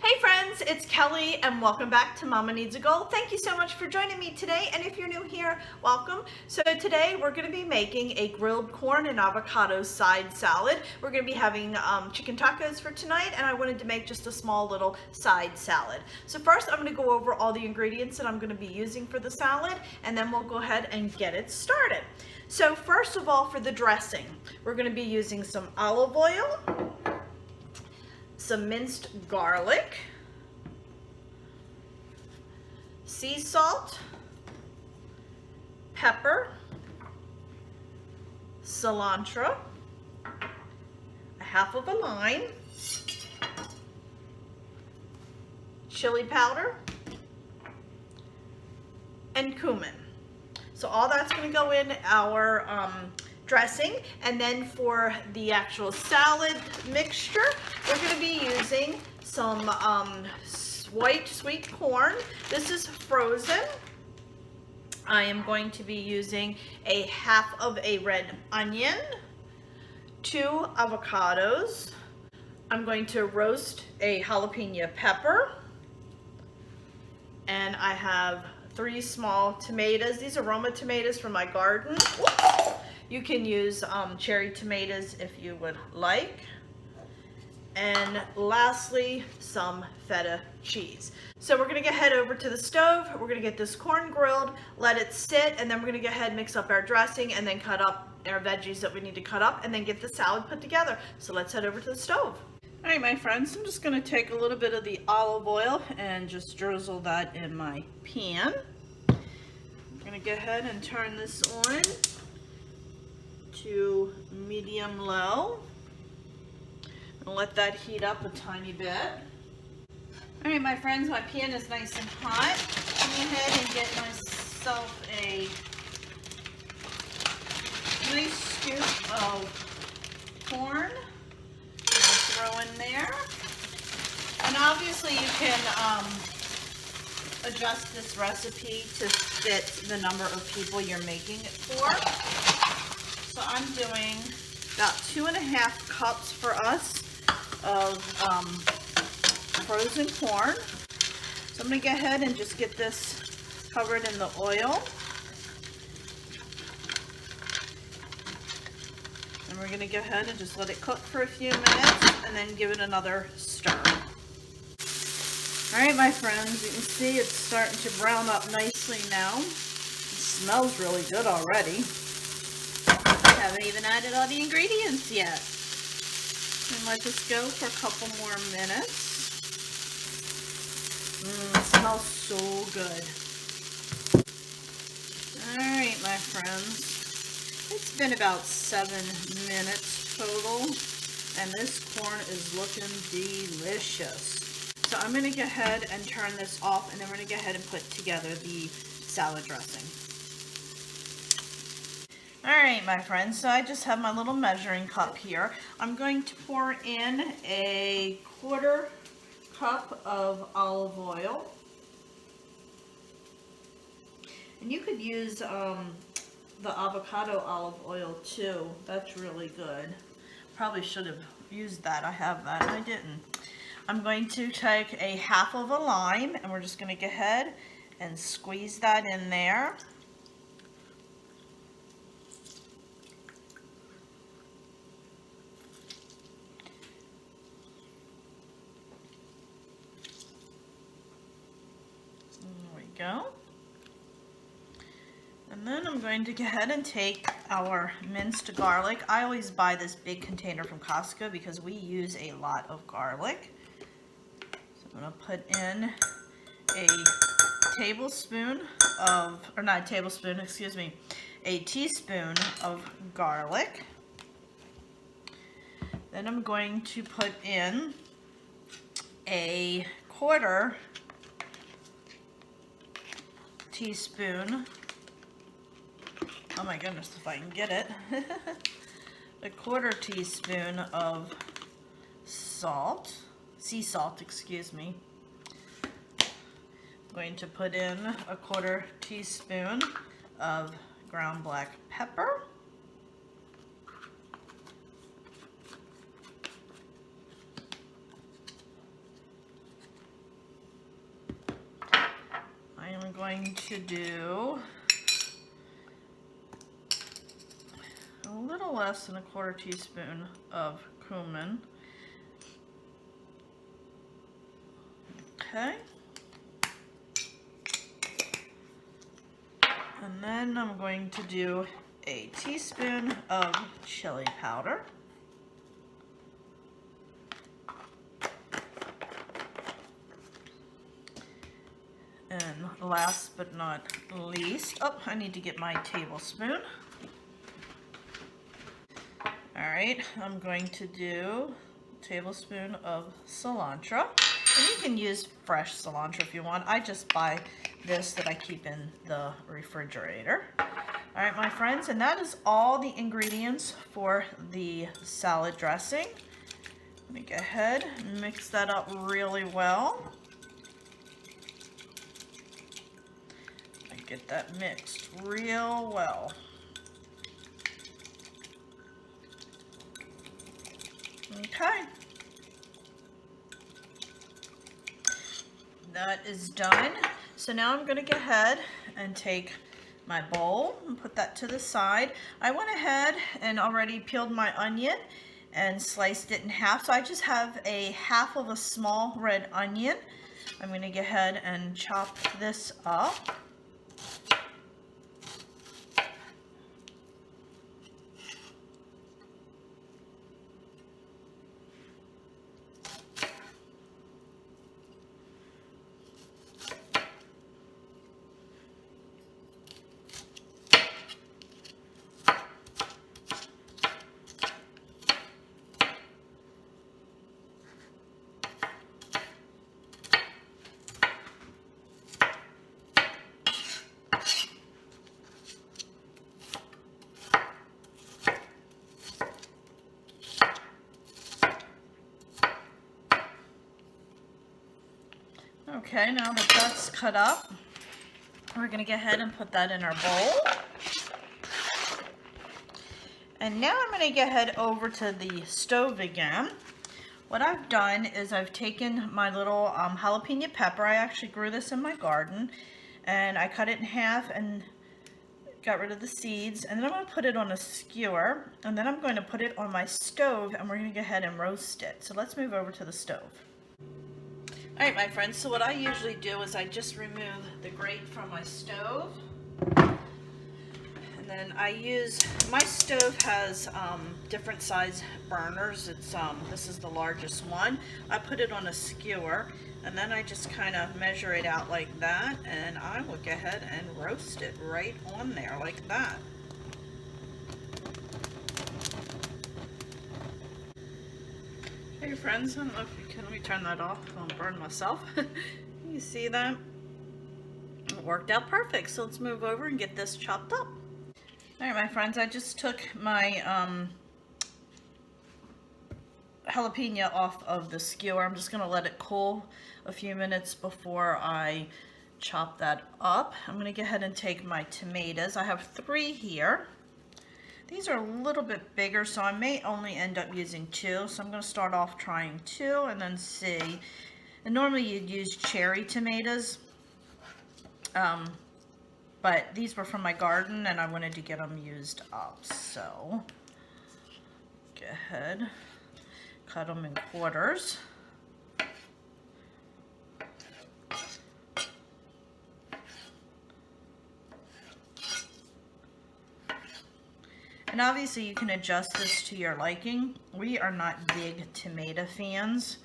Hey friends, it's Kelly and welcome back to Mama Needs a Goal. Thank you so much for joining me today, and if you're new here, welcome. So today we're going to be making a grilled corn and avocado side salad. We're going to be having chicken tacos for tonight, and I wanted to make just a small little side salad. So first I'm going to go over all the ingredients that I'm going to be using for the salad, and then we'll go ahead and get it started. So first of all, for the dressing, we're going to be using some olive oil, some minced garlic, sea salt, pepper, cilantro, a half of a lime, chili powder, and cumin. So all that's going to go in our dressing, and then for the actual salad mixture, we're going to be using some white sweet corn. This is frozen. I am going to be using a half of a red onion, 2 avocados. I'm going to roast a jalapeno pepper, and I have 3 small tomatoes. These are Roma tomatoes from my garden. You can use cherry tomatoes if you would like. And lastly, some feta cheese. So we're gonna go head over to the stove. We're gonna get this corn grilled, let it sit, and then we're gonna go ahead and mix up our dressing and then cut up our veggies that we need to cut up and then get the salad put together. So let's head over to the stove. All right, my friends, I'm just gonna take a little bit of the olive oil and just drizzle that in my pan. I'm gonna go ahead and turn this on to medium low and let that heat up a tiny bit. All right, my friends, my pan is nice and hot. I'm gonna go ahead and get myself a nice scoop of corn. I'll throw in there. And obviously you can adjust this recipe to fit the number of people you're making it for. So I'm doing about 2.5 cups for us of frozen corn. So I'm going to go ahead and just get this covered in the oil. And we're going to go ahead and just let it cook for a few minutes and then give it another stir. Alright, my friends, you can see it's starting to brown up nicely now. It smells really good already. I haven't even added all the ingredients yet. And let this go for a couple more minutes. It smells so good. Alright, my friends. It's been about 7 minutes total, and this corn is looking delicious. So I'm going to go ahead and turn this off, and then we're going to go ahead and put together the salad dressing. Alright, my friends, so I just have my little measuring cup here. I'm going to pour in a 1/4 cup of olive oil. And you could use the avocado olive oil too. That's really good. Probably should have used that. I have that. I didn't. I'm going to take a half of a lime, and we're just going to go ahead and squeeze that in there. There we go. And then I'm going to go ahead and take our minced garlic. I always buy this big container from Costco because we use a lot of garlic. I'm going to put in a tablespoon of, or not a tablespoon, excuse me, a teaspoon of garlic. Then I'm going to put in a 1/4 teaspoon, oh my goodness, if I can get it, a 1/4 teaspoon of salt. Sea salt, excuse me. I'm going to put in a 1/4 teaspoon of ground black pepper. going to do a little less than a 1/4 teaspoon of cumin. Okay. And then I'm going to do a teaspoon of chili powder. And last but not least, oh, I need to get my tablespoon. All right, I'm going to do a tablespoon of cilantro. And you can use fresh cilantro if you want. I just buy this that I keep in the refrigerator. All right, my friends, and that is all the ingredients for the salad dressing. Let me go ahead and mix that up really well. Get that mixed real well. Okay. That is done. So now I'm going to go ahead and take my bowl and put that to the side. I went ahead and already peeled my onion and sliced it in half. So I just have a half of a small red onion. I'm going to go ahead and chop this up. Okay, now that that's cut up, we're going to go ahead and put that in our bowl. And now I'm going to go ahead over to the stove again. What I've done is I've taken my little jalapeno pepper. I actually grew this in my garden, and I cut it in half and got rid of the seeds. And then I'm going to put it on a skewer, and then I'm going to put it on my stove, and we're going to go ahead and roast it. So let's move over to the stove. Alright, my friends, so what I usually do is I just remove the grate from my stove, and then I use, my stove has different size burners. It's this is the largest one. I put it on a skewer, and then I just kind of measure it out like that, and I will go ahead and roast it right on there like that. Hey friends, I don't know if you can, let me turn that off, I'll burn myself. You see that? It worked out perfect, so let's move over and get this chopped up. Alright my friends, I just took my jalapeno off of the skewer. I'm just going to let it cool a few minutes before I chop that up. I'm going to go ahead and take my tomatoes. I have 3 here. These are a little bit bigger, so I may only end up using 2. So I'm going to start off trying 2 and then see. And normally you'd use cherry tomatoes, but these were from my garden and I wanted to get them used up. So go ahead, cut them in quarters. And obviously you can adjust this to your liking. We are not big tomato fans,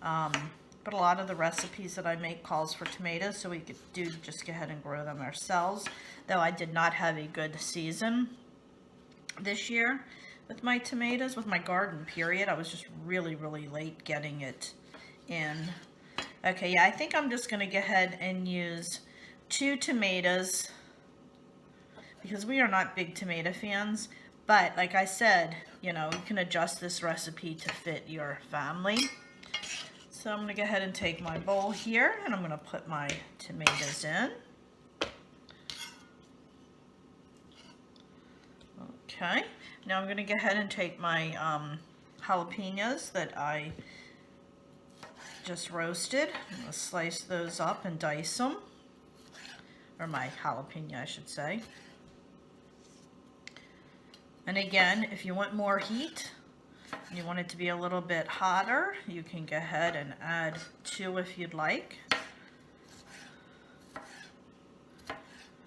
but a lot of the recipes that I make calls for tomatoes, so we could just go ahead and grow them ourselves. Though I did not have a good season this year with my tomatoes, with my garden period. I was just really late getting it in. Okay, yeah, I think I'm just gonna go ahead and use 2 tomatoes because we are not big tomato fans. But like I said, you know, you can adjust this recipe to fit your family. So I'm going to go ahead and take my bowl here and I'm going to put my tomatoes in. Okay, now I'm going to go ahead and take my jalapenos that I just roasted. I'm going to slice those up and dice them. or my jalapeno, I should say. And again, if you want more heat, you want it to be a little bit hotter, you can go ahead and add 2 if you'd like.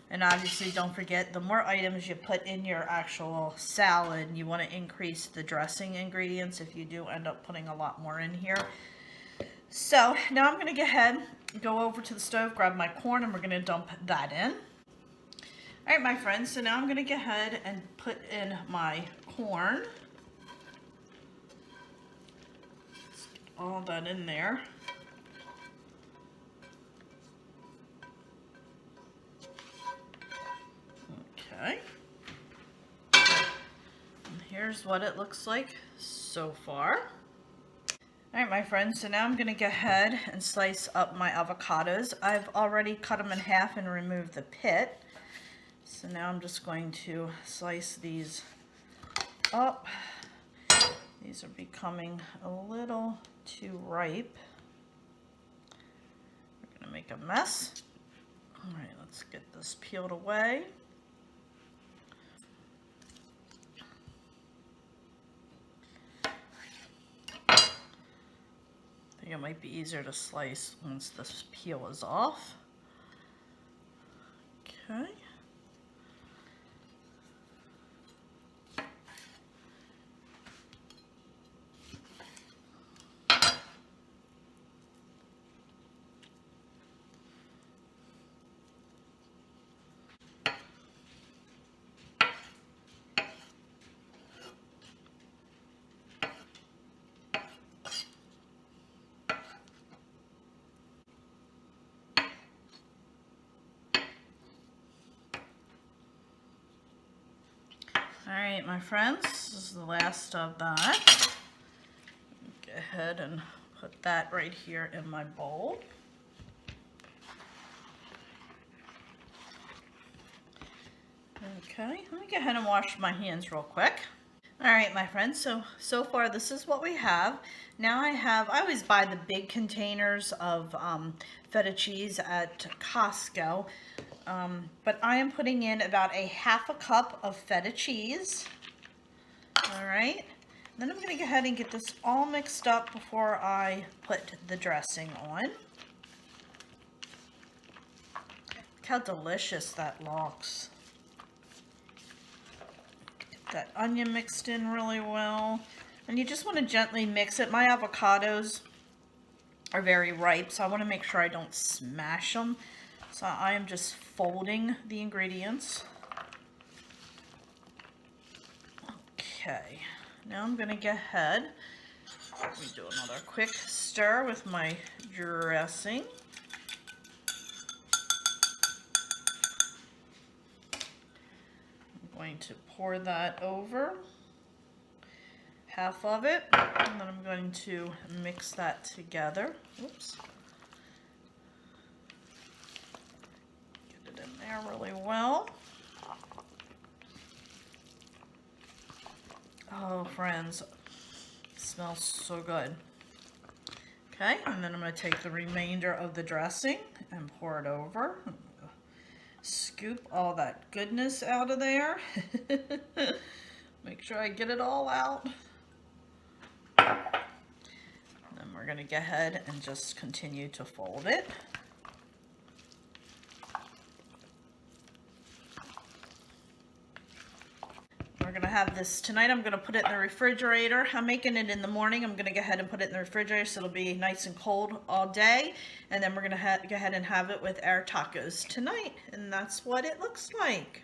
And obviously don't forget, the more items you put in your actual salad, you want to increase the dressing ingredients if you do end up putting a lot more in here. So now I'm going to go ahead, go over to the stove, grab my corn, and we're going to dump that in. Alright my friends, so now I'm going to go ahead and put in my corn. Let's get all that in there. Okay. And here's what it looks like so far. Alright my friends, so now I'm going to go ahead and slice up my avocados. I've already cut them in half and removed the pit. So now I'm just going to slice these up. These are becoming a little too ripe. We're going to make a mess. Alright, let's get this peeled away. I think it might be easier to slice once this peel is off. Okay. Alright my friends, this is the last of that. Go ahead and put that right here in my bowl. Okay, let me go ahead and wash my hands real quick. Alright my friends, so far this is what we have. Now I always buy the big containers of feta cheese at Costco. But I am putting in about a half a cup of feta cheese. Alright, then I'm going to go ahead and get this all mixed up before I put the dressing on. Look how delicious that looks. Get that onion mixed in really well. And you just want to gently mix it. My avocados are very ripe, so I want to make sure I don't smash them. So I am just folding the ingredients. Okay, now I'm going to go ahead. Let me do another quick stir with my dressing. I'm going to pour that over, half of it, and then I'm going to mix that together. Oops. There really well. Oh friends, it smells so good. Okay, and then I'm going to take the remainder of the dressing and pour it over. Scoop all that goodness out of there. Make sure I get it all out. And then we're going to go ahead and just continue to fold it. We're going to have this tonight. I'm going to put it in the refrigerator. I'm making it in the morning. I'm going to go ahead and put it in the refrigerator so it'll be nice and cold all day. And then we're going to go ahead and have it with our tacos tonight. And that's what it looks like.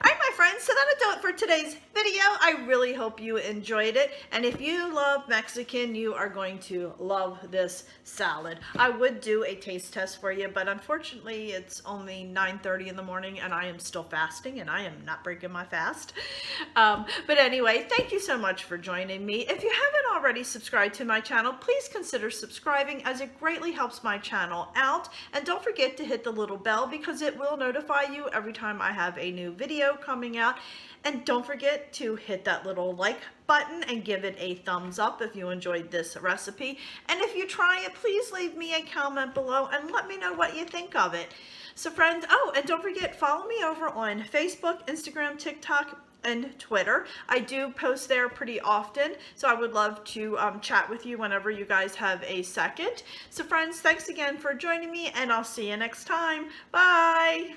Alright my friends, so that'll do it for today's video. I really hope you enjoyed it, and if you love Mexican, you are going to love this salad. I would do a taste test for you, but unfortunately it's only 9:30 in the morning and I am still fasting, and I am not breaking my fast. But anyway, thank you so much for joining me. If you haven't already subscribed to my channel, please consider subscribing, as it greatly helps my channel out, and don't forget to hit the little bell because it will notify you every time I have a new video coming out. And don't forget to hit that little like button and give it a thumbs up if you enjoyed this recipe. And if you try it, please leave me a comment below and let me know what you think of it. So friends, oh, and don't forget, follow me over on Facebook, Instagram, TikTok, and Twitter. I do post there pretty often, so I would love to chat with you whenever you guys have a second. So friends, thanks again for joining me, and I'll see you next time. Bye!